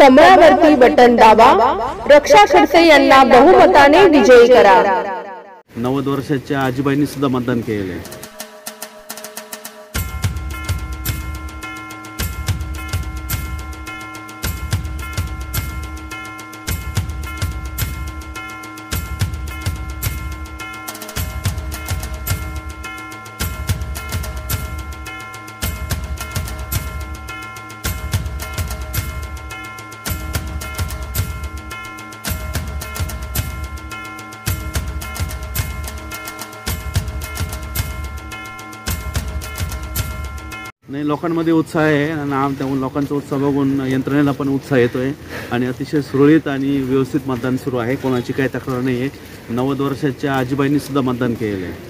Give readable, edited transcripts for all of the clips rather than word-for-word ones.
कमळावरती button दाबा, रक्षा खडसे यांना बहुमताने विजयी करा। 90 वर्षाच्या आजीबाईंनी सुद्धा मतदान केले। नाही, लोकांमध्ये उत्साह आहे आणि लोकांचा उत्साह बघून यंत्रणेला पण उत्साह येतोय आणि अतिशय सुरळीत आणि व्यवस्थित मतदान सुरू आहे। कोणाची काही तक्रार नाही आहे। 90 वर्षाच्या आजीबाईंनी सुद्धा मतदान केले आहे।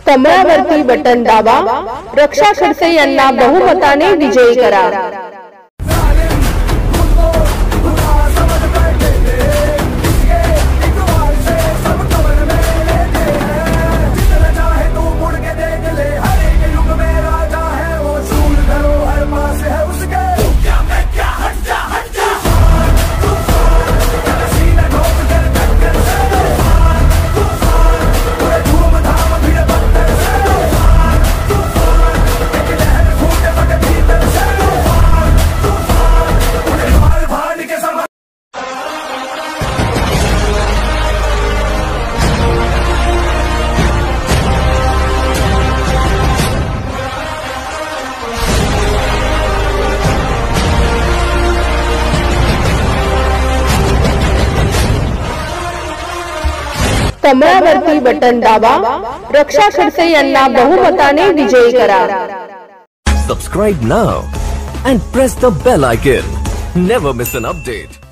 कमळावरती बटन दाबा, रक्षा खडसे यांना बहुमताने विजयी करा। कमळावरती बटन दाबा, रक्षा खडसे यांना बहुमताने विजयी करा। Subscribe now and press the bell icon. Never miss an update.